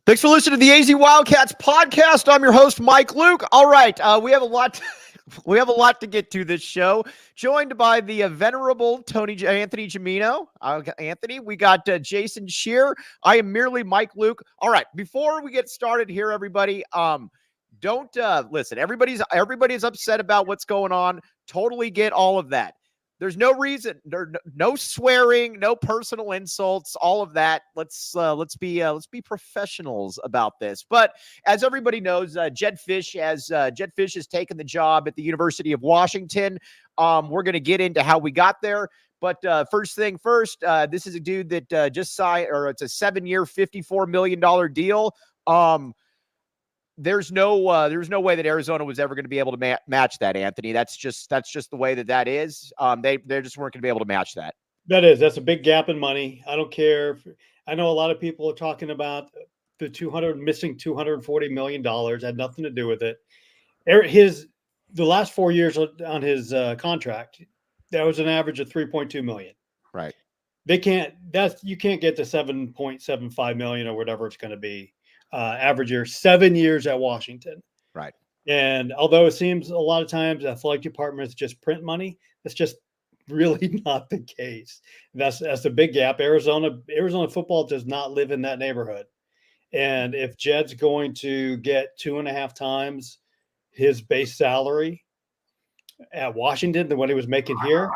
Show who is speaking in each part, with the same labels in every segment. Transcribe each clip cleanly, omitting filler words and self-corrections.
Speaker 1: Thanks for listening to the AZ Wildcats podcast. I'm your host, Mike Luke. All right, we have a lot. We have a lot to get to this show. Joined by the venerable Anthony Gimino. Anthony, we got Jason Shear. I am merely Mike Luke. All right, before we get started here, everybody, don't listen. Everybody's upset about what's going on. Totally get all of that. There's no reason, no swearing, no personal insults, all of that. Let's be professionals about this. But as everybody knows, Jedd Fisch has taken the job at the University of Washington. We're going to get into how we got there. But first thing first, this is a dude that just signed, or it's a 7-year, $54 million deal. There's no way that Arizona was ever going to be able to match that, Anthony. That's just the way that is. They just weren't going to be able to match that.
Speaker 2: That's a big gap in money. I don't care. I know a lot of people are talking about the missing $240 million. Had nothing to do with it. The last 4 years on his contract, that was an average of $3.2 million.
Speaker 1: Right.
Speaker 2: You can't get to $7.75 million or whatever it's going to be. Average year, 7 years at Washington.
Speaker 1: Right. And
Speaker 2: although it seems a lot of times athletic departments just print money, that's just really not the case. That's the big gap. Arizona football does not live in that neighborhood. And if Jedd's going to get 2.5 times his base salary at Washington than what he was making here,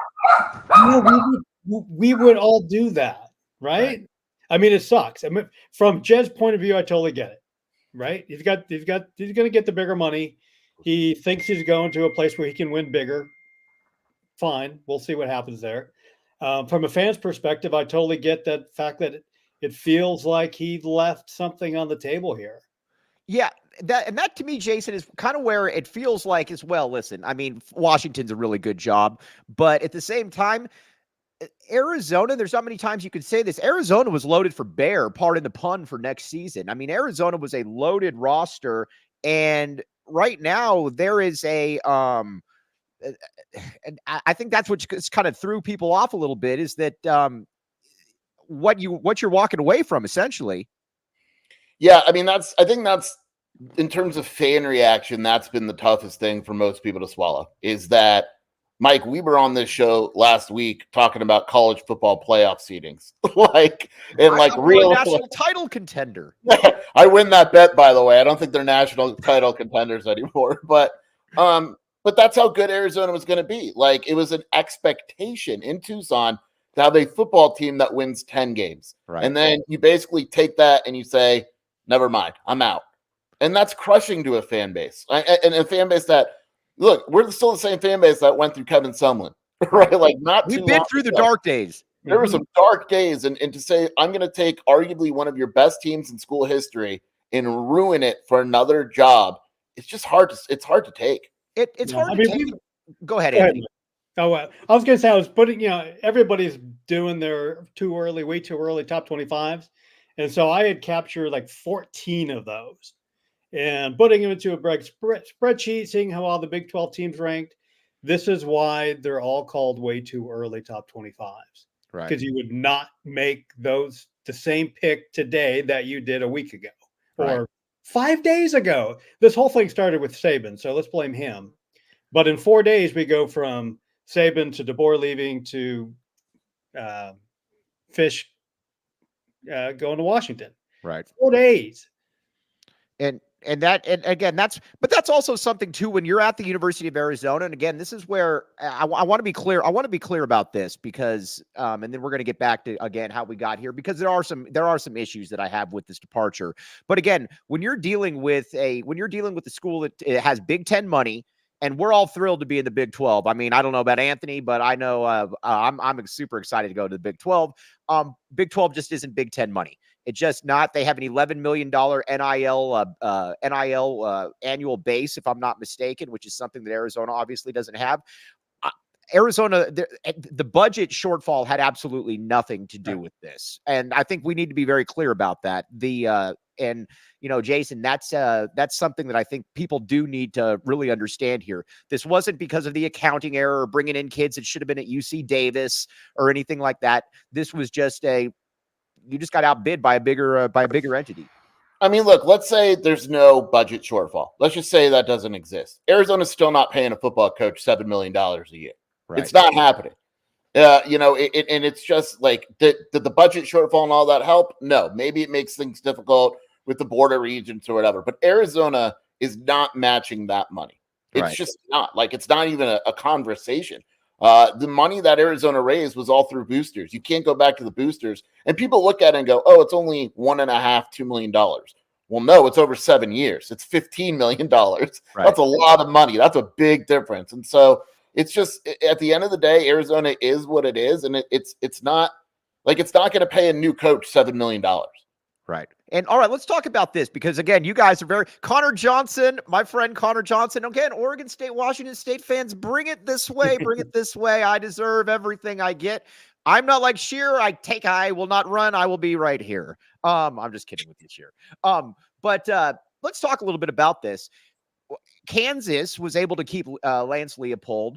Speaker 2: we would all do that, right? I mean, it sucks. I mean, from Jedd's point of view, I totally get it, right? He's going to get the bigger money. He thinks he's going to a place where he can win bigger. Fine. We'll see what happens there. From a fan's perspective, I totally get that fact that it feels like he left something on the table here.
Speaker 1: Yeah. That to me, Jason, is kind of where it feels like as well. Listen, I mean, Washington's a really good job, but at the same time, Arizona, there's not many times you could say this. Arizona was loaded for bear, pardon the pun, for next season. I mean, Arizona was a loaded roster, and right now there is and I think that's what kind of threw people off a little bit, is that what you're walking away from, essentially.
Speaker 3: Yeah, I mean, I think that's in terms of fan reaction, that's been the toughest thing for most people to swallow, is that, Mike, we were on this show last week talking about college football playoff seedings, real
Speaker 1: national title contender.
Speaker 3: I win that bet, by the way. I don't think they're national title contenders anymore, but that's how good Arizona was going to be. Like, it was an expectation in Tucson to have a football team that wins 10 games,
Speaker 1: right? And
Speaker 3: then you basically take that and you say, "Never mind, I'm out," and that's crushing to a fan base, and a fan base that. Look, we're still the same fan base that went through Kevin Sumlin, right? Like,
Speaker 1: we've been through the dark days.
Speaker 3: There were some dark days, and to say I'm going to take arguably one of your best teams in school history and ruin it for another job, it's just hard. It's hard to take.
Speaker 1: It's hard to take. Go ahead, Anthony.
Speaker 2: Oh, I was going to say, I was putting, everybody's doing their way too early top 25s, and so I had captured like 14 of those. And putting them into a spreadsheet, seeing how all the Big 12 teams ranked. This is why they're all called way too early top 25s.
Speaker 1: Right.
Speaker 2: Because you would not make those the same pick today that you did a week ago or 5 days ago. This whole thing started with Saban, so let's blame him. But in 4 days, we go from Saban to DeBoer leaving to Fisch going to Washington.
Speaker 1: Right.
Speaker 2: 4 days.
Speaker 1: And again, that's also something too, when you're at the University of Arizona. And again, this is where I want to be clear. I want to be clear about this because, and then we're going to get back to, again, how we got here, because there are some issues that I have with this departure. But again, when you're dealing with a school that has Big Ten money, and we're all thrilled to be in the Big 12. I mean, I don't know about Anthony, but I know I'm super excited to go to the Big 12. Big 12 just isn't Big Ten money. It's just not. They have an $11 million NIL annual base, if I'm not mistaken, which is something that Arizona obviously doesn't have. Arizona, the budget shortfall had absolutely nothing to do with this, and I think we need to be very clear about that. Jason, that's something that I think people do need to really understand here. This wasn't because of the accounting error or bringing in kids that should have been at UC Davis or anything like that. This was just you just got outbid by a bigger entity.
Speaker 3: I mean, look, let's say there's no budget shortfall. Let's just say that doesn't exist. Arizona's still not paying a football coach $7 million a year. Right. It's not happening. And it's just like, did the budget shortfall and all that help? No. Maybe it makes things difficult with the border regions or whatever. But Arizona is not matching that money. It's just not. Like, it's not even a conversation. The money that Arizona raised was all through boosters. You can't go back to the boosters. And people look at it and go, oh, it's only $1.5–2 million. Well, no, it's over 7 years. It's $15 million. Right. That's a lot of money. That's a big difference. And so it's just, at the end of the day, Arizona is what it is. And it's not going to pay a new coach $7 million.
Speaker 1: Right. And all right, let's talk about this because, again, you guys are Connor Johnson, my friend Connor Johnson. Again, Oregon State, Washington State fans, bring it this way. Bring it this way. I deserve everything I get. I'm not like Shearer. I will not run. I will be right here. I'm just kidding with you, Shearer. But let's talk a little bit about this. Kansas was able to keep Lance Leipold.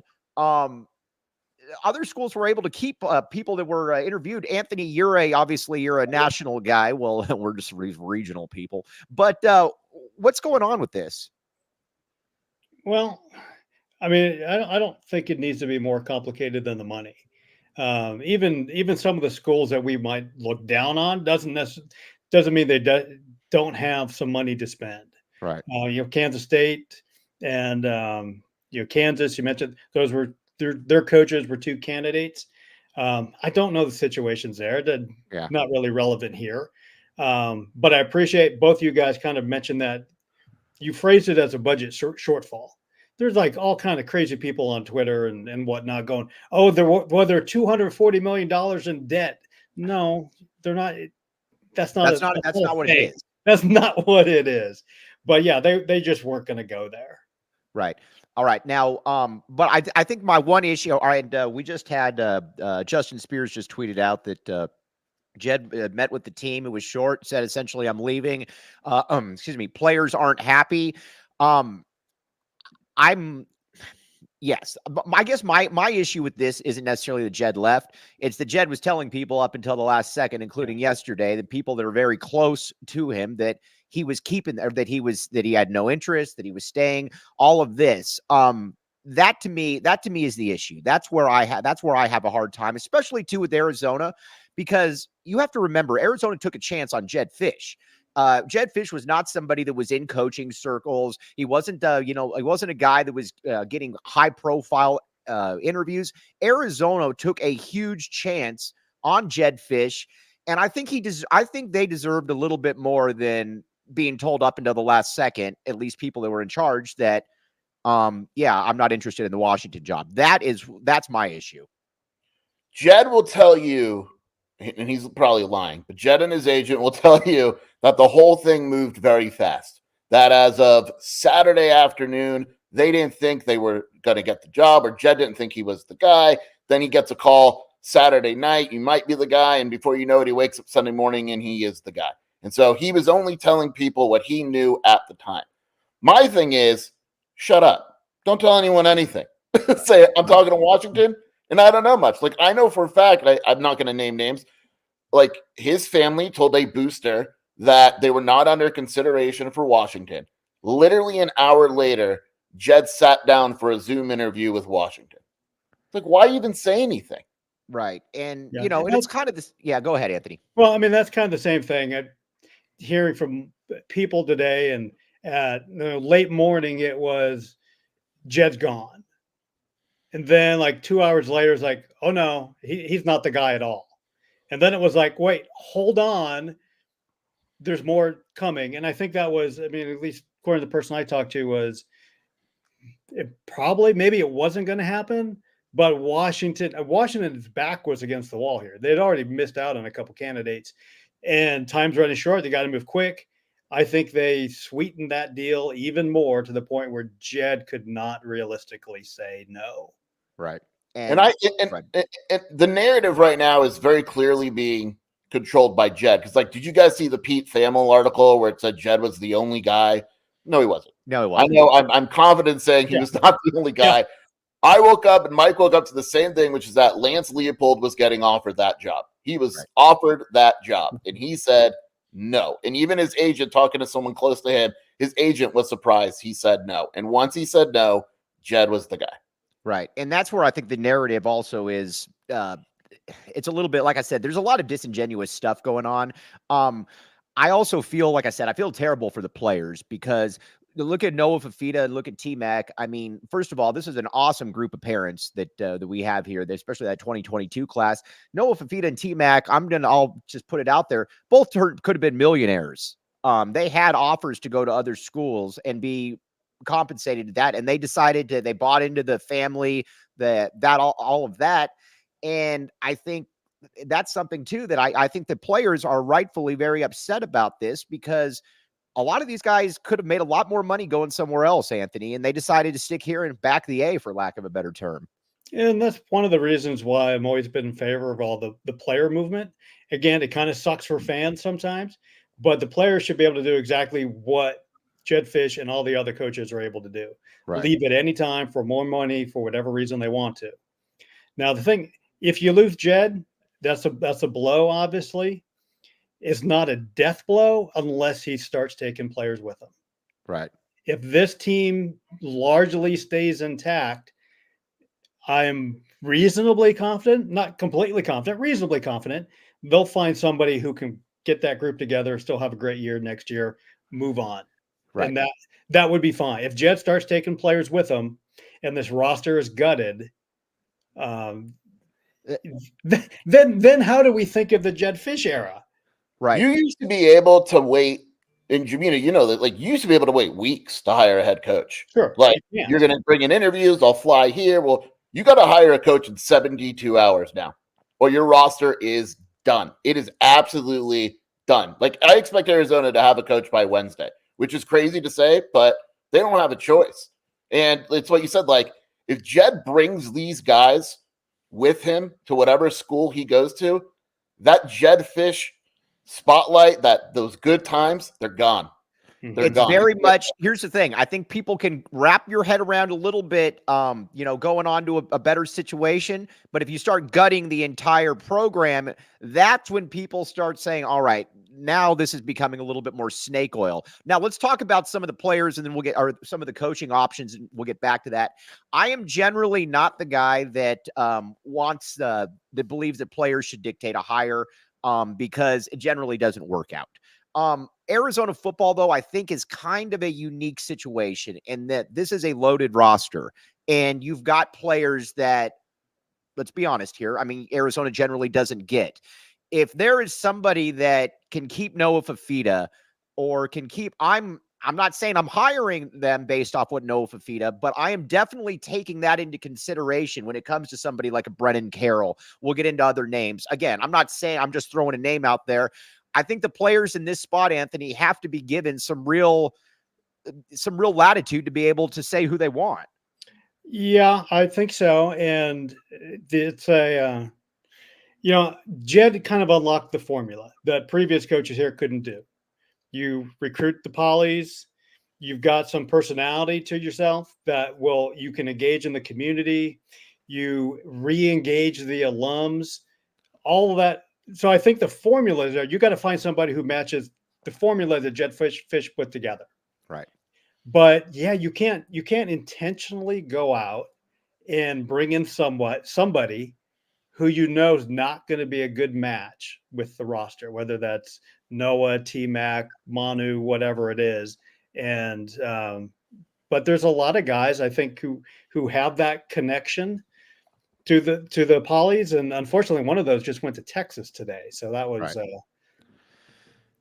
Speaker 1: Other schools were able to keep people that were interviewed. Anthony, obviously you're a national guy. Well, we're just regional people. But what's going on with this?
Speaker 2: Well, I mean, I don't think it needs to be more complicated than the money. Even some of the schools that we might look down on doesn't mean they don't have some money to spend.
Speaker 1: Right.
Speaker 2: Kansas State and Kansas. You mentioned those were their coaches were two candidates. I don't know the situations there. Not really relevant here. But I appreciate both you guys kind of mentioned that you phrased it as a budget shortfall. There's like all kind of crazy people on Twitter and whatnot going, oh, they're $240 million in debt. No, they're not. That's not
Speaker 1: what it is.
Speaker 2: That's not what it is. But yeah, they just weren't going to go there.
Speaker 1: Right. All right. Now, but I think my one issue, all right, we just had Justin Spears just tweeted out that Jedd met with the team. It was short, said essentially, I'm leaving. Players aren't happy. Yes. I guess my issue with this isn't necessarily that Jedd left. It's that Jedd was telling people up until the last second, including yesterday, the people that are very close to him, that he was keeping, or that he had no interest, that he was staying, all of this. That to me is the issue. That's where I have a hard time, especially too with Arizona, because you have to remember Arizona took a chance on Jedd Fisch. Jedd Fisch was not somebody that was in coaching circles. He wasn't, he wasn't a guy that was getting high profile interviews. Arizona took a huge chance on Jedd Fisch, and I think they deserved a little bit more than being told up until the last second, at least people that were in charge, that, I'm not interested in the Washington job. That's my issue.
Speaker 3: Jedd will tell you, and he's probably lying, but Jedd and his agent will tell you that the whole thing moved very fast. That as of Saturday afternoon, they didn't think they were going to get the job, or Jedd didn't think he was the guy. Then he gets a call Saturday night, you might be the guy, and before you know it, he wakes up Sunday morning and he is the guy. And so he was only telling people what he knew at the time. My thing is, shut up. Don't tell anyone anything. Say, I'm talking to Washington, and I don't know much. Like, I know for a fact, I'm not going to name names, like his family told a booster that they were not under consideration for Washington. Literally an hour later, Jedd sat down for a Zoom interview with Washington. It's like, why even say anything?
Speaker 1: Right. And, and it's kind of this. Yeah, go ahead, Anthony.
Speaker 2: Well, I mean, that's kind of the same thing. Hearing from people today, and at late morning, it was Jedd's gone. And then like 2 hours later, it's like, oh no, he's not the guy at all. And then it was like, wait, hold on. There's more coming. And I think that was, I mean, at least according to the person I talked to, was maybe it wasn't going to happen, but Washington's back was against the wall here. They'd already missed out on a couple candidates, and time's running short. They got to move quick. I think they sweetened that deal even more to the point where Jedd could not realistically say no.
Speaker 1: Right.
Speaker 3: And the narrative right now is very clearly being controlled by Jedd. Because, like, did you guys see the Pete Thamel article where it said Jedd was the only guy? No, he wasn't.
Speaker 1: No, he wasn't.
Speaker 3: I know. I'm confident saying he was not the only guy. Yeah. I woke up and Mike woke up to the same thing, which is that Lance Leipold was getting offered that job. He was offered that job, and he said no. And even his agent, talking to someone close to him, his agent was surprised he said no. And once he said no, Jedd was the guy.
Speaker 1: Right. And that's where I think the narrative also is, it's a little bit, like I said, there's a lot of disingenuous stuff going on. I also feel, like I said, I feel terrible for the players because look at Noah Fifita and look at T-Mac. I mean, first of all, this is an awesome group of parents that we have here, especially that 2022 class. Noah Fifita and T-Mac, I'll just put it out there, both could have been millionaires. They had offers to go to other schools and be compensated to that, and they decided they bought into the family, all of that. And I think that's something too that I think the players are rightfully very upset about this, because a lot of these guys could have made a lot more money going somewhere else, Anthony, and they decided to stick here and back the A, for lack of a better term.
Speaker 2: And that's one of the reasons why I'm always been in favor of all the player movement. Again, it kind of sucks for fans sometimes, but the players should be able to do exactly what Jedd Fisch and all the other coaches are able to do.
Speaker 1: Right.
Speaker 2: Leave at any time for more money for whatever reason they want to. Now, the thing, if you lose Jedd, that's a blow, obviously. It's not a death blow unless he starts taking players with him.
Speaker 1: Right.
Speaker 2: If this team largely stays intact, I'm reasonably confident, not completely confident, reasonably confident, they'll find somebody who can get that group together, still have a great year next year, move on.
Speaker 1: Right.
Speaker 2: And that would be fine. If Jedd starts taking players with him and this roster is gutted, then how do we think of the Jedd Fisch era?
Speaker 1: Right.
Speaker 3: You used to be able to wait, and Jamina, you know that, like, you used to be able to wait weeks to hire a head coach.
Speaker 2: Sure.
Speaker 3: Like, you're going to bring in interviews, I'll fly here. Well, you got to hire a coach in 72 hours now, or your roster is done. It is absolutely done. Like, I expect Arizona to have a coach by Wednesday, which is crazy to say, but they don't have a choice. And it's what you said, like, if Jedd brings these guys with him to whatever school he goes to, that Jedd Fisch spotlight, those good times, they're gone.
Speaker 1: It's gone. Very much, here's the thing. I think people can wrap your head around a little bit, going on to a better situation. But if you start gutting the entire program, that's when people start saying, all right, now this is becoming a little bit more snake oil. Now let's talk about some of the players, and then some of the coaching options, and we'll get back to that. I am generally not the guy that that believes that players should dictate a hire, because it generally doesn't work out. Arizona football, though, I think is kind of a unique situation in that this is a loaded roster, and you've got players that, let's be honest here, I mean, Arizona generally doesn't get. If there is somebody that can keep Noah Fifita, or can keep, I'm not saying I'm hiring them based off what Noah Fifita, but I am definitely taking that into consideration when it comes to somebody like a Brennan Carroll. We'll get into other names. Again, I'm not saying, I'm just throwing a name out there. I think the players in this spot, Anthony, have to be given some real latitude to be able to say who they want.
Speaker 2: Yeah, I think so. And it's Jedd kind of unlocked the formula that previous coaches here couldn't do. You recruit the polys, you've got some personality to yourself that you can engage in the community, you re-engage the alums, all of that. So I think the formula is there. You got to find somebody who matches the formula that Jedd Fisch put together.
Speaker 1: Right.
Speaker 2: But yeah, you can't intentionally go out and bring in somebody who you know is not going to be a good match with the roster, whether that's Noah, T-Mac, Manu, whatever it is. And but there's a lot of guys I think who have that connection to the polys, and unfortunately one of those just went to Texas today. So that was
Speaker 1: right.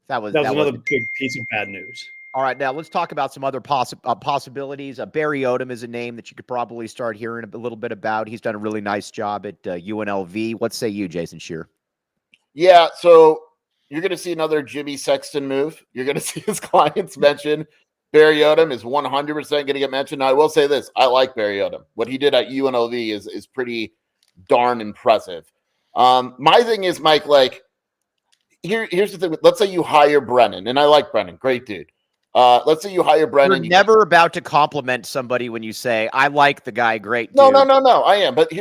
Speaker 2: that was another big piece of bad news.
Speaker 1: All right, now let's talk about some other possibilities. Barry Odom is a name that you could probably start hearing a little bit about. He's done a really nice job at UNLV. What say you, Jason Scheer?
Speaker 3: Yeah, so you're going to see another Jimmy Sexton move. You're going to see his clients mention Barry Odom is 100% going to get mentioned. Now, I will say this. I like Barry Odom. What he did at UNLV is pretty darn impressive. My thing is, Mike, like, here's the thing. Let's say you hire Brennan, and I like Brennan. Great dude. Let's say you hire Brennan.
Speaker 1: You're never about to compliment somebody when you say, I like the guy, great dude.
Speaker 3: No. I am. But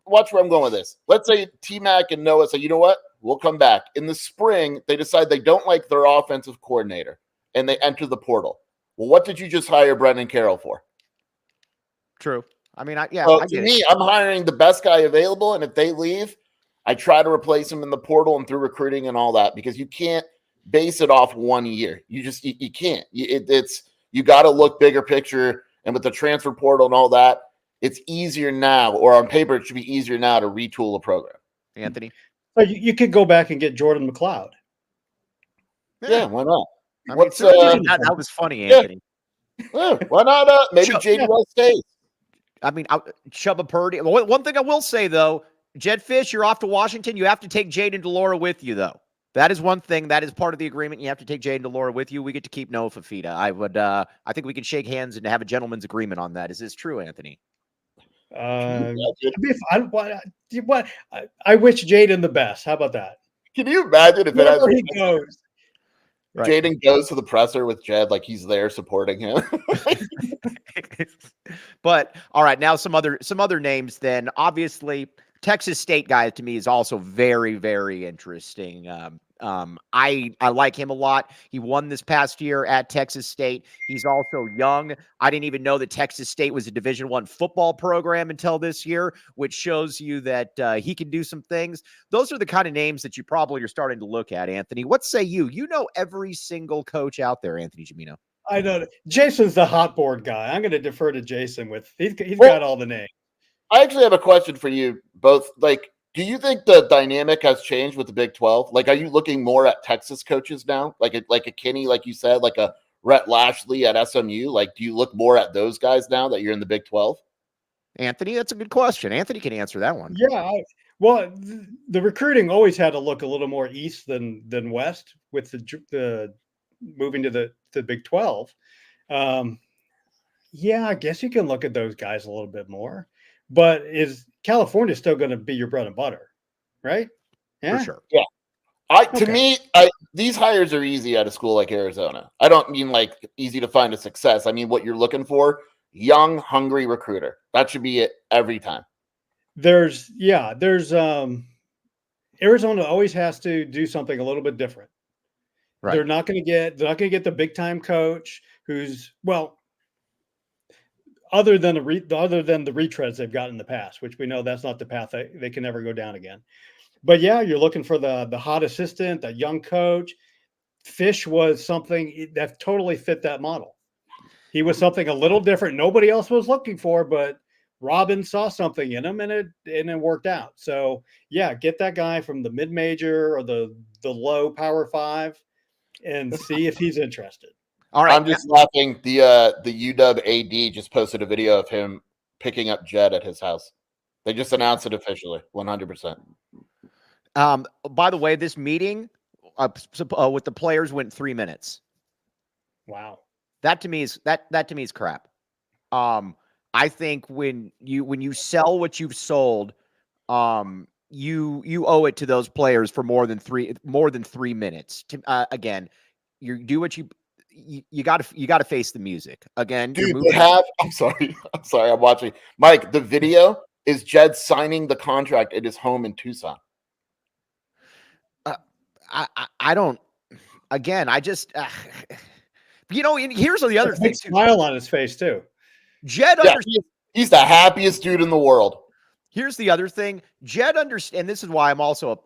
Speaker 3: watch where I'm going with this. Let's say T-Mac and Noah say, you know what? We'll come back. In the spring, they decide they don't like their offensive coordinator, and they enter the portal. Well, what did you just hire Brendan Carroll for?
Speaker 1: True. I mean, I
Speaker 3: to
Speaker 1: get
Speaker 3: me,
Speaker 1: it.
Speaker 3: I'm hiring the best guy available, and if they leave, I try to replace him in the portal and through recruiting and all that, because you can't base it off 1 year. You just you can't. You got to look bigger picture, and with the transfer portal and all that, it's easier now, or on paper, it should be easier now to retool a program.
Speaker 1: Anthony,
Speaker 2: You could go back and get Jordan McLeod.
Speaker 3: Yeah, why not?
Speaker 1: I mean,
Speaker 3: What's
Speaker 1: that was funny, Anthony.
Speaker 3: Yeah, why not? Maybe JD West stays.
Speaker 1: I mean, Chubba Purdy. One thing I will say, though, Jedd Fisch, you're off to Washington. You have to take Jaden DeLora with you, though. That is one thing. That is part of the agreement. You have to take Jaden DeLora with you. We get to keep Noah Fifita. I think we can shake hands and have a gentleman's agreement on that. Is this true, Anthony?
Speaker 2: I wish Jaden the best. How about that?
Speaker 3: Can you imagine if
Speaker 2: wherever he goes?
Speaker 1: Right.
Speaker 3: Jaden goes to the presser with Jedd, like he's there supporting him.
Speaker 1: But all right, now some other names. Then obviously Texas State guy to me is also very, very interesting. I like him a lot. He won this past year at Texas State. He's also young. I didn't even know that Texas State was a Division I football program until this year, which shows you that he can do some things. Those are the kind of names that you probably are starting to look at, Anthony. What say you? You know every single coach out there, Anthony Gimino.
Speaker 2: I know. Jason's the hot board guy. I'm going to defer to Jason with he's got all the names.
Speaker 3: I actually have a question for you both. Like, do you think the dynamic has changed with the Big 12? Like, are you looking more at Texas coaches now? Like a Kinney, like you said, like a Rhett Lashley at SMU? Like, do you look more at those guys now that you're in the Big 12?
Speaker 1: Anthony, that's a good question. Anthony can answer that one.
Speaker 2: Yeah. Well, the recruiting always had to look a little more east than west with the moving to the Big 12. Yeah, I guess you can look at those guys a little bit more. But is California still going to be your bread and butter, right?
Speaker 1: For sure.
Speaker 3: Yeah. To me, these hires are easy at a school like Arizona. I don't mean like easy to find a success. I mean what you're looking for: young, hungry recruiter. That should be it every time.
Speaker 2: There's Arizona always has to do something a little bit different. Right. They're not going to get the big time coach who's other than the retreads they've got in the past, which we know that's not the path they can never go down again. But yeah, you're looking for the hot assistant, that young coach. Fisch was something that totally fit that model. He was something a little different. Nobody else was looking for, but Robin saw something in him and it worked out. So yeah, get that guy from the mid-major or the low Power 5 and see if he's interested.
Speaker 3: All right. I'm just laughing. The UW AD just posted a video of him picking up Jedd at his house. They just announced it officially, 100%.
Speaker 1: By the way, this meeting with the players went 3 minutes.
Speaker 2: Wow.
Speaker 1: That to me is crap. I think when you sell what you've sold, you owe it to those players for more than 3 minutes. Again, you do what you got to face the music again.
Speaker 3: Dude, I'm sorry, I'm watching. Mike, the video is Jedd signing the contract at his home in Tucson.
Speaker 1: I don't. Again, I just here's the other thing.
Speaker 2: Smile on his face too.
Speaker 1: Jedd,
Speaker 3: he's the happiest dude in the world.
Speaker 1: Here's the other thing. Jedd understands, and this is why I'm also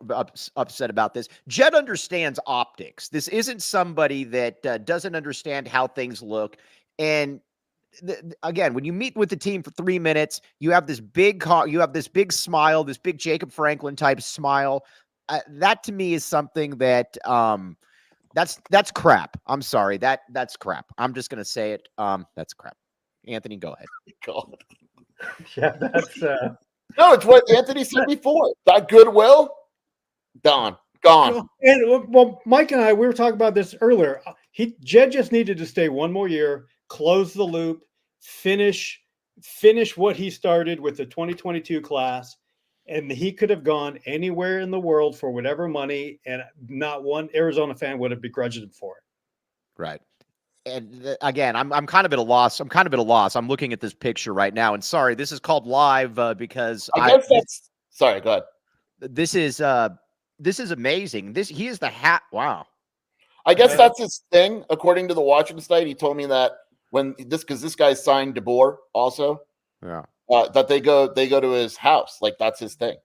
Speaker 1: upset about this. Jedd understands optics. This isn't somebody that doesn't understand how things look. And again, when you meet with the team for 3 minutes, you have this big smile, this big Jacob Franklin type smile. That to me is something that that's crap. I'm sorry. That's crap. I'm just gonna say it. That's crap. Anthony, go ahead.
Speaker 3: God.
Speaker 2: Yeah, that's
Speaker 3: no, it's what Anthony said before. That goodwill, gone.
Speaker 2: And well, Mike and I, we were talking about this earlier. Jedd just needed to stay one more year, close the loop, finish what he started with the 2022 class, and he could have gone anywhere in the world for whatever money, and not one Arizona fan would have begrudged him for it.
Speaker 1: Right. And again, I'm kind of at a loss. I'm looking at this picture right now, and sorry, this is called live because
Speaker 3: I guess that's. Sorry, go ahead.
Speaker 1: This this is amazing. He is the hat. Wow.
Speaker 3: I guess that's his thing. According to the Washington site, he told me that because this guy signed DeBoer also.
Speaker 1: Yeah.
Speaker 3: That they go to his house. Like that's his thing.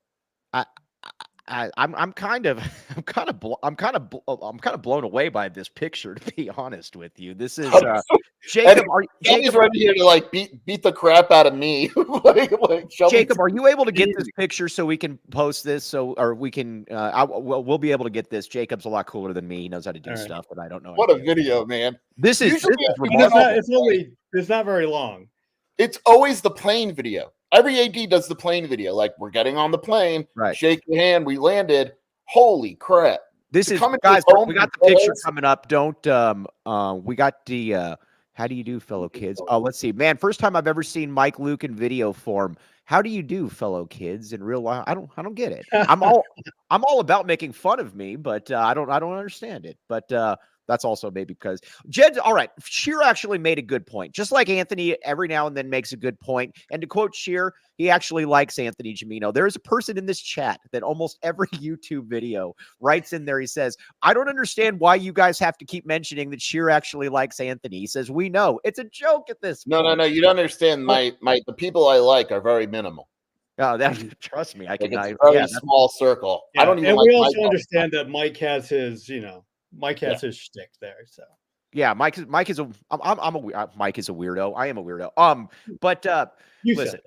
Speaker 1: I'm kind of blown away by this picture, to be honest with you. This is Jacob.
Speaker 3: He's ready here to like beat the crap out of me.
Speaker 1: Jacob, are you able to get this picture so we can post this? Or we can we'll be able to get this. Jacob's a lot cooler than me. He knows how to do stuff, but I don't know.
Speaker 3: What a video, man!
Speaker 1: This is
Speaker 2: it's not very long.
Speaker 3: It's always the plane video. Every AD does the plane video. Like, we're getting on the plane,
Speaker 1: right?
Speaker 3: Shake your hand. We landed. Holy crap!
Speaker 1: This is, guys. We got the picture coming up. Don't we got the how do you do, fellow kids? Oh, let's see, man. First time I've ever seen Mike Luke in video form. How do you do, fellow kids? In real life, I don't get it. I'm all about making fun of me, but I don't understand it. But that's also maybe because Jedd. All right, Sheer actually made a good point. Just like Anthony every now and then makes a good point. And to quote Sheer, he actually likes Anthony Gimino. There is a person in this chat that almost every YouTube video writes in there. He says, I don't understand why you guys have to keep mentioning that Sheer actually likes Anthony. He says, we know. It's a joke at this point.
Speaker 3: No. You don't understand. The people I like are very minimal.
Speaker 1: Oh, trust me. I can.
Speaker 3: It's a very small circle.
Speaker 2: Yeah,
Speaker 3: I don't even.
Speaker 2: And we also understand that Mike has his, Mike has his shtick there. So
Speaker 1: yeah, Mike is a Mike is a weirdo. I am a weirdo. But listen,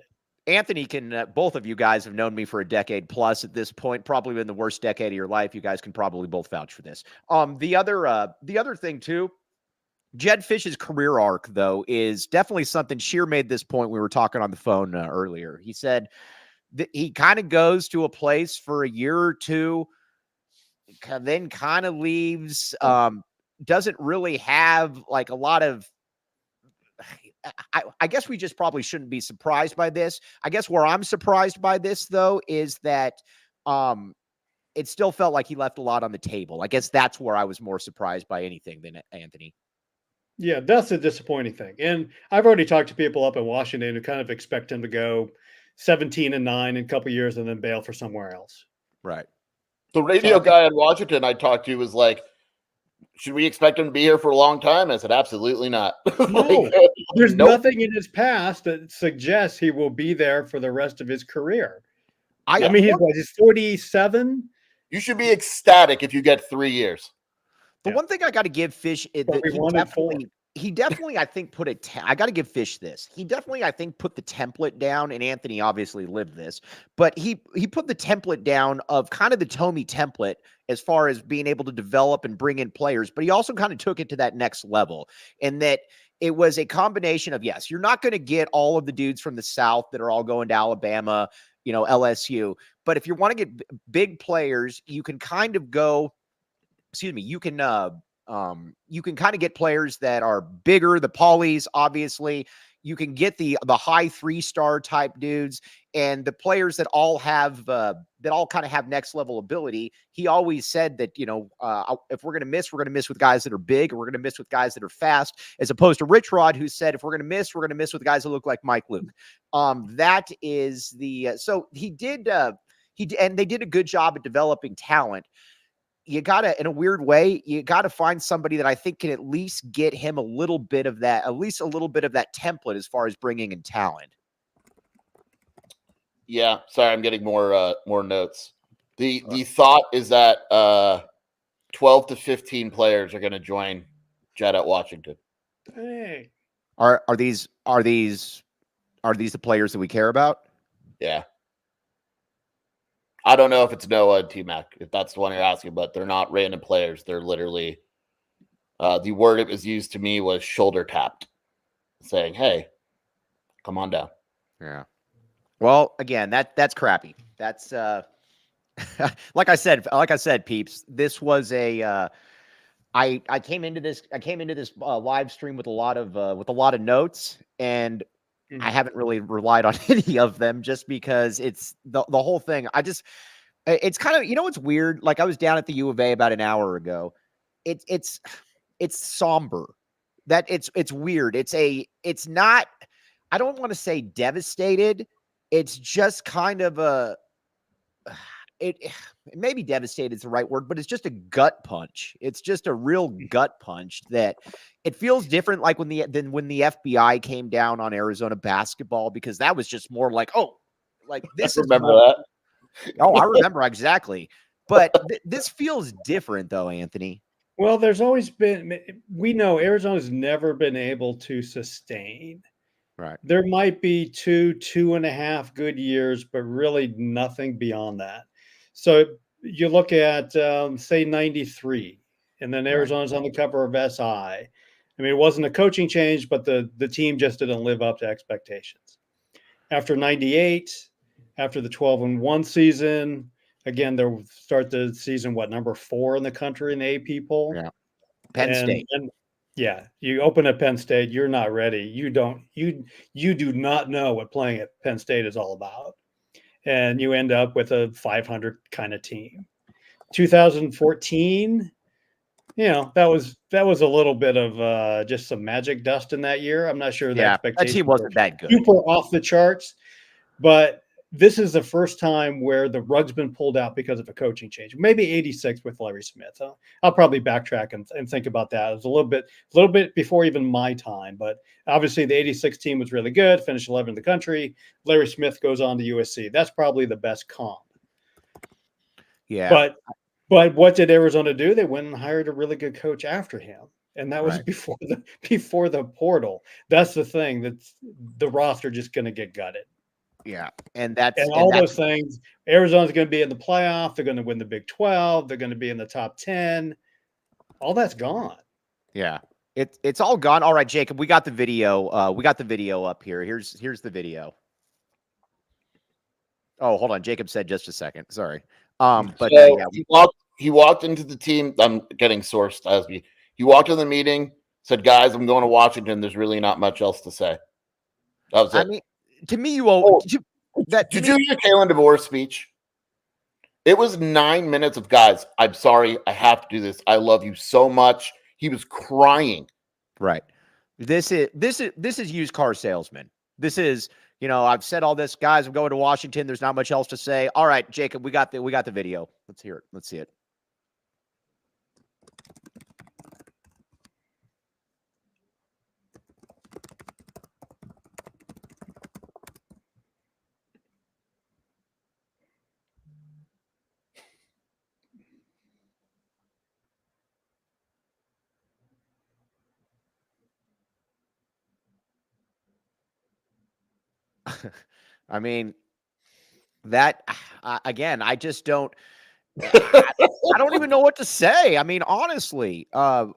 Speaker 1: Anthony can. Both of you guys have known me for a decade plus at this point. Probably been the worst decade of your life. You guys can probably both vouch for this. The other thing too. Jedd Fisch's career arc, though, is definitely something. Sheer made this point. We were talking on the phone earlier. He said that he kind of goes to a place for a year or two, then kind of leaves, doesn't really have like a lot of, I guess we just probably shouldn't be surprised by this. I guess where I'm surprised by this, though, is that it still felt like he left a lot on the table. I guess that's where I was more surprised by anything than Anthony.
Speaker 2: Yeah, that's a disappointing thing. And I've already talked to people up in Washington who kind of expect him to go 17-9 in a couple of years and then bail for somewhere else.
Speaker 1: Right.
Speaker 3: The radio guy in Washington I talked to was like, should we expect him to be here for a long time? I said, absolutely not.
Speaker 2: No, there's nothing in his past that suggests he will be there for the rest of his career. I mean, he's 47.
Speaker 3: You should be ecstatic if you get 3 years.
Speaker 1: The one thing I got to give Fisch is that he definitely, I think, I got to give Fisch this. He definitely, I think, put the template down, and Anthony obviously lived this, but he put the template down of kind of the Tommy template as far as being able to develop and bring in players, but he also kind of took it to that next level, and that it was a combination of, yes, you're not going to get all of the dudes from the South that are all going to Alabama, LSU, but if you want to get big players, you can kind of go, you can kind of get players that are bigger, the Paulies, obviously. You can get the high 3-star type dudes and the players that all have kind of have next level ability. He always said that, if we're going to miss with guys that are big, or we're going to miss with guys that are fast, as opposed to Rich Rod, who said, if we're going to miss with guys that look like Mike Luke. That is so he did, and they did a good job at developing talent. You gotta, in a weird way, you gotta find somebody that I think can at least get him a little bit of that template as far as bringing in talent.
Speaker 3: Yeah, sorry, I'm getting more notes. The thought is that 12 to 15 players are going to join Jedd at Washington.
Speaker 2: Hey,
Speaker 1: are these the players that we care about?
Speaker 3: Yeah. I don't know if it's Noah and T-Mac, if that's the one you're asking, but they're not random players. They're literally, the word it was used to me was shoulder tapped, saying, hey, come on down.
Speaker 1: Yeah. Well, again, that's crappy. That's like I said, peeps, this was a I came into this live stream with a lot of notes, and I haven't really relied on any of them just because it's the whole thing. It's kind of, it's weird. Like, I was down at the U of A about an hour ago. It's somber. That it's weird. It's not, I don't want to say devastated. It's just kind of maybe devastated is the right word, but it's just a gut punch. It's just a real gut punch that it feels different like when the FBI came down on Arizona basketball, because that was just more like, oh, like this is
Speaker 3: Remember
Speaker 1: more,
Speaker 3: that?
Speaker 1: oh, I remember exactly. But this feels different though, Anthony.
Speaker 2: Well, there's always been, we know Arizona's never been able to sustain.
Speaker 1: Right.
Speaker 2: There might be 2.5 good years, but really nothing beyond that. So you look at, say, 93, and then Arizona's on the cover of SI. I mean, it wasn't a coaching change, but the team just didn't live up to expectations. After 98, after the 12-1 season, again, they'll start the season, number 4 in the country in the AP poll?
Speaker 1: Yeah. Penn State.
Speaker 2: And yeah, you open at Penn State, you're not ready. You do not know what playing at Penn State is all about. And you end up with a 500 kind of team. 2014, that was a little bit of just some magic dust in that year. I'm not sure
Speaker 1: that team wasn't that good.
Speaker 2: Super off the charts, but this is the first time where the rug's been pulled out because of a coaching change. Maybe 86 with Larry Smith. I'll probably backtrack and think about that. It was a little bit before even my time, but obviously the 86 team was really good, finished 11th in the country. Larry Smith goes on to USC. That's probably the best comp.
Speaker 1: Yeah.
Speaker 2: But what did Arizona do? They went and hired a really good coach after him. And that was before the portal. That's the thing, that's the roster just going to get gutted.
Speaker 1: Yeah.
Speaker 2: Those things, Arizona's going to be in the playoff. They're going to win the Big 12. They're going to be in the top 10. All that's gone.
Speaker 1: Yeah. It's all gone. All right, Jacob, we got the video. We got the video up here. Here's the video. Oh, hold on. Jacob said just a second. Sorry. But
Speaker 3: so he walked into the team. I'm getting sourced as he walked in the meeting, said, "Guys, I'm going to Washington. There's really not much else to say." That was it.
Speaker 1: I mean, to me, did you
Speaker 3: hear Kalen DeVore's speech? It was 9 minutes of, "Guys, I'm sorry. I have to do this. I love you so much." He was crying.
Speaker 1: Right. This is used car salesman. This is, I've said all this, guys, I'm going to Washington. There's not much else to say. All right, Jacob, we got the video. Let's hear it. Let's see it. I mean, that again, I just don't. I don't even know what to say. I mean, honestly,
Speaker 3: Jedd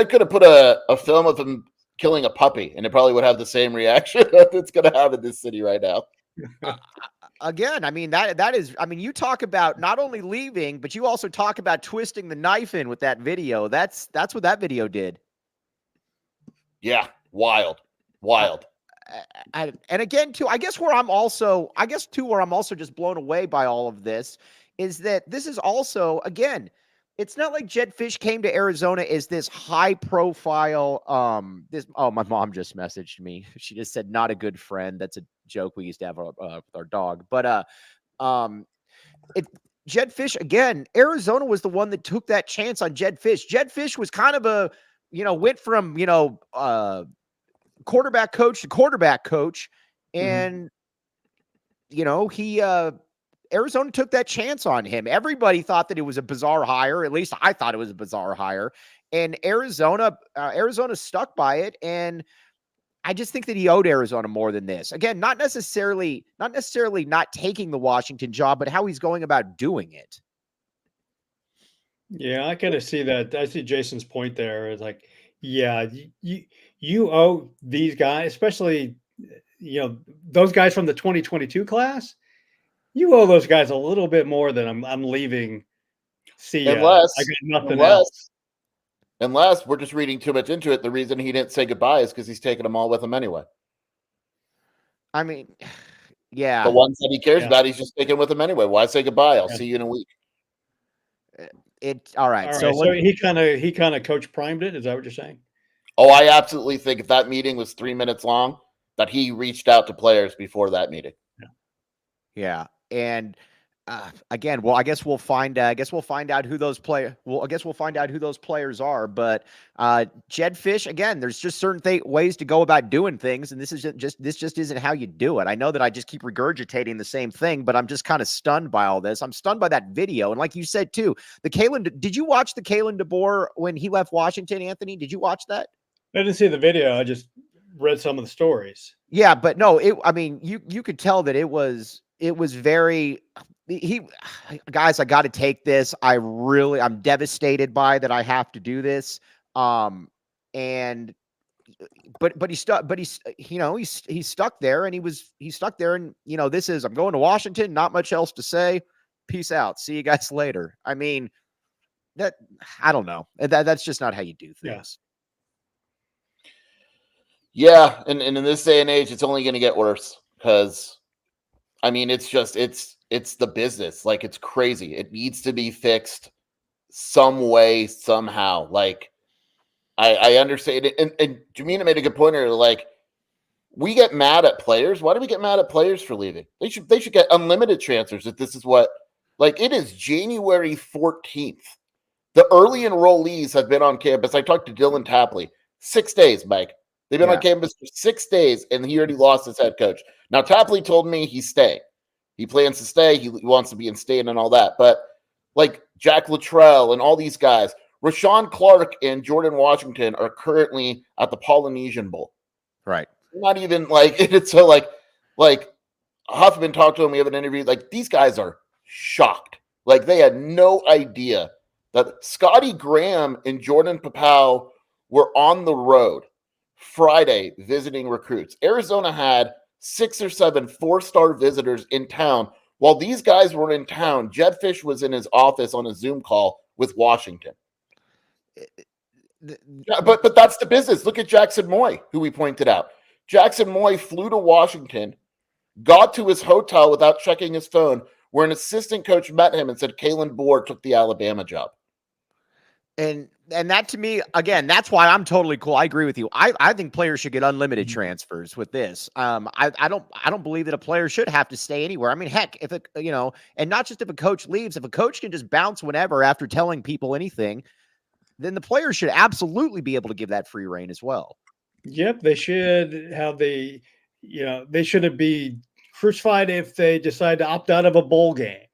Speaker 3: could have put a film of him killing a puppy, and it probably would have the same reaction that it's going to have in this city right now.
Speaker 1: Again, I mean, that is. I mean, you talk about not only leaving, but you also talk about twisting the knife in with that video. That's what that video did.
Speaker 3: Yeah, wild.
Speaker 1: And again, too, I guess where I'm also just blown away by all of this is that this is also, again, it's not like Jedd Fisch came to Arizona as this high profile, my mom just messaged me. She just said, "Not a good friend." That's a joke we used to have with our dog. But Jedd Fisch, again, Arizona was the one that took that chance on Jedd Fisch. Jedd Fisch was kind of went from, quarterback coach to quarterback coach. And, Arizona took that chance on him. Everybody thought that it was a bizarre hire. At least I thought it was a bizarre hire. And Arizona stuck by it. And I just think that he owed Arizona more than this. Again, not necessarily not taking the Washington job, but how he's going about doing it.
Speaker 2: Yeah, I kind of see that. I see Jason's point there. It's like, yeah, you owe these guys, especially, those guys from the 2022 class, you owe those guys a little bit more than I'm leaving. See ya.
Speaker 3: Unless
Speaker 2: I got nothing else.
Speaker 3: Unless we're just reading too much into it. The reason he didn't say goodbye is because he's taking them all with him anyway.
Speaker 1: I mean, yeah.
Speaker 3: The ones that he cares about, he's just taking with him anyway. Why say goodbye? I'll see you in a week.
Speaker 1: All right.
Speaker 2: So he kind of coach primed it. Is that what you're saying?
Speaker 3: Oh, I absolutely think if that meeting was 3 minutes long, that he reached out to players before that meeting.
Speaker 1: Yeah. And again, well, I guess we'll find. I guess we'll find out who those players are. But Jedd Fisch, again, there's just certain ways to go about doing things, and this just isn't how you do it. I know that I just keep regurgitating the same thing, but I'm just kind of stunned by all this. I'm stunned by that video, and like you said too, the Kalen. Did you watch the Kalen DeBoer when he left Washington, Anthony? Did you watch that?
Speaker 2: I didn't see the video. I just read some of the stories.
Speaker 1: Yeah, but no, I mean, you could tell that it was very. Guys, I got to take this. I'm devastated by that. I have to do this. And but he's stuck. But he's stuck there, and he's stuck there. And this is, I'm going to Washington. Not much else to say. Peace out. See you guys later. I mean, I don't know. That's just not how you do things.
Speaker 3: Yeah, and in this day and age, it's only going to get worse because, I mean, it's the business. Like, it's crazy. It needs to be fixed some way, somehow. Like, I understand it. And Jamina made a good point earlier. Like, we get mad at players. Why do we get mad at players for leaving? They should get unlimited transfers if this is what, like, it is January 14th. The early enrollees have been on campus. I talked to Dylan Tapley. 6 days, Mike. They've been on campus for 6 days, and he already lost his head coach. Now, Tapley told me he's staying. He plans to stay. He wants to be in state and all that. But, like, Jack Luttrell and all these guys, Rashawn Clark and Jordan Washington are currently at the Polynesian Bowl.
Speaker 1: Right.
Speaker 3: Not even, like, it's so, like Huffman talked to him. We have an interview. Like, these guys are shocked. Like, they had no idea that Scotty Graham and Jordan Papau were on the road Friday visiting recruits. Arizona had 6 or 7 4-star visitors in town. While these guys were in town, Jedd Fisch was in his office on a Zoom call with Washington. But that's the business. Look at Jackson Moy, who we pointed out. Jackson Moy flew to Washington, got to his hotel without checking his phone, where an assistant coach met him and said Kalen DeBoer took the Alabama job.
Speaker 1: And that, to me, again, that's why I'm totally cool. I agree with you. I think players should get unlimited transfers with this. I don't believe that a player should have to stay anywhere. I mean, heck, if and not just if a coach leaves, if a coach can just bounce whenever after telling people anything, then the player should absolutely be able to give that free reign as well.
Speaker 2: Yep, they should have they shouldn't be crucified if they decide to opt out of a bowl game.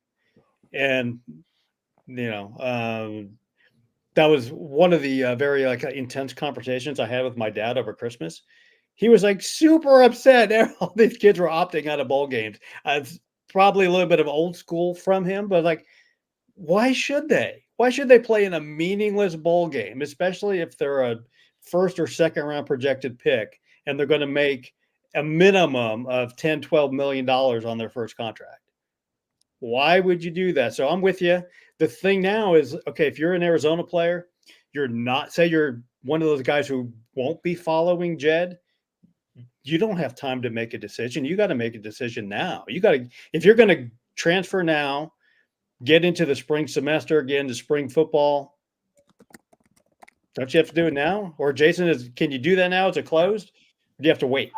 Speaker 2: And that was one of the very intense conversations I had with my dad over Christmas. He was like super upset. All these kids were opting out of bowl games. It's probably a little bit of old school from him, but like, why should they? Why should they play in a meaningless bowl game, especially if they're a first or second round projected pick and they're going to make a minimum of $10-12 million on their first contract? Why would you do that? So I'm with you. The thing now is, okay, if you're an Arizona player, you're one of those guys who won't be following Jedd, you don't have time to make a decision. You got to make a decision now. If you're going to transfer now, get into the spring semester again, to spring football, don't you have to do it now? Or Jason, can you do that now? Is it closed? Or do you have to wait?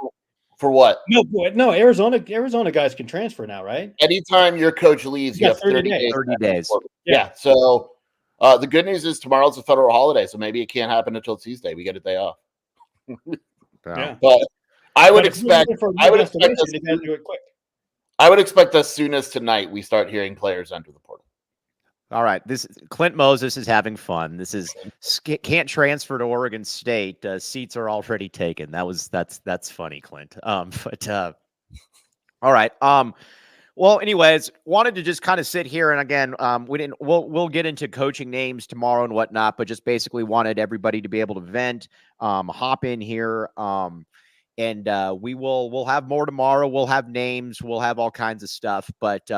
Speaker 3: For what?
Speaker 2: No. Arizona guys can transfer now, right?
Speaker 3: Anytime your coach leaves, you have 30 days.
Speaker 1: 30 days.
Speaker 3: Yeah. So the good news is tomorrow's a federal holiday, so maybe it can't happen until Tuesday. We get a day off.
Speaker 2: Yeah.
Speaker 3: But I would expect as soon as tonight we start hearing players enter the portal.
Speaker 1: All right, Clint Moses is having fun. This is can't transfer to Oregon State. Seats are already taken. That's funny, Clint. All right. Well, anyways, wanted to just kind of sit here, and again, we'll get into coaching names tomorrow and whatnot, but just basically wanted everybody to be able to vent, hop in here, and we'll have more tomorrow. We'll have names. We'll have all kinds of stuff. But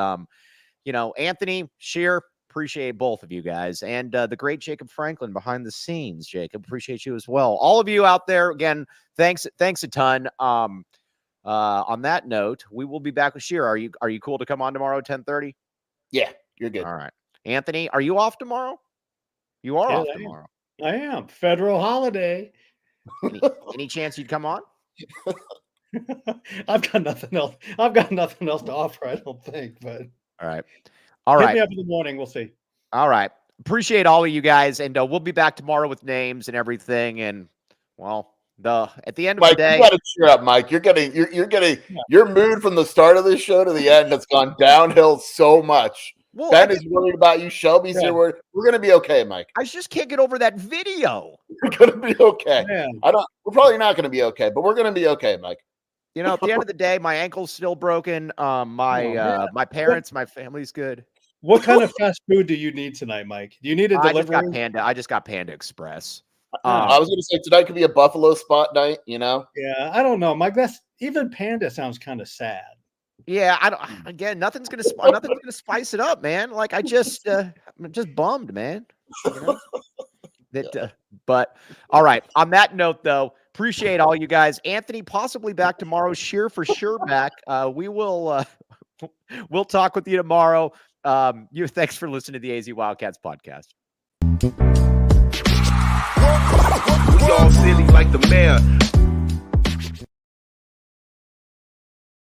Speaker 1: Anthony, Shear, appreciate both of you guys, and the great Jacob Franklin behind the scenes. Jacob, appreciate you as well. All of you out there, again, thanks a ton. On that note, we will be back with Shear. Are you cool to come on tomorrow at 10:30?
Speaker 3: Yeah, you're good.
Speaker 1: All right, Anthony, are you off tomorrow? You are off tomorrow.
Speaker 2: I am. Federal holiday.
Speaker 1: Any chance you'd come on?
Speaker 2: I've got nothing else. I've got nothing else to offer, I don't think. But
Speaker 1: all right. All
Speaker 2: Hit
Speaker 1: right.
Speaker 2: me up in the morning. We'll see.
Speaker 1: All right. Appreciate all of you guys. And we'll be back tomorrow with names and everything. And, well, at the end of
Speaker 3: Mike,
Speaker 1: the day,
Speaker 3: you got to cheer up, Mike. You're getting your mood from the start of this show to the end has gone downhill so much.
Speaker 1: well,
Speaker 3: Ben is worried about you. Shelby's here. We're gonna be okay, Mike.
Speaker 1: I just can't get over that video.
Speaker 3: We're gonna be okay.
Speaker 2: Man.
Speaker 3: We're probably not gonna be okay, but we're gonna be okay, Mike.
Speaker 1: You know, at the end of the day, my ankle's still broken. My parents, my family's good.
Speaker 2: What kind of fast food do you need tonight, Mike? Do you need a delivery?
Speaker 1: I just got Panda Express.
Speaker 3: I was gonna say tonight could be a Buffalo spot night. You know?
Speaker 2: Yeah, I don't know, Mike. Even Panda sounds kind of sad.
Speaker 1: Yeah, nothing's gonna spice it up, man. Like I'm just bummed, man. You know? But all right. On that note, though, appreciate all you guys. Anthony, possibly back tomorrow. Sheer for sure back. We will. We'll talk with you tomorrow. Thanks for listening to the AZ Wildcats podcast.
Speaker 4: We all silly like the mayor.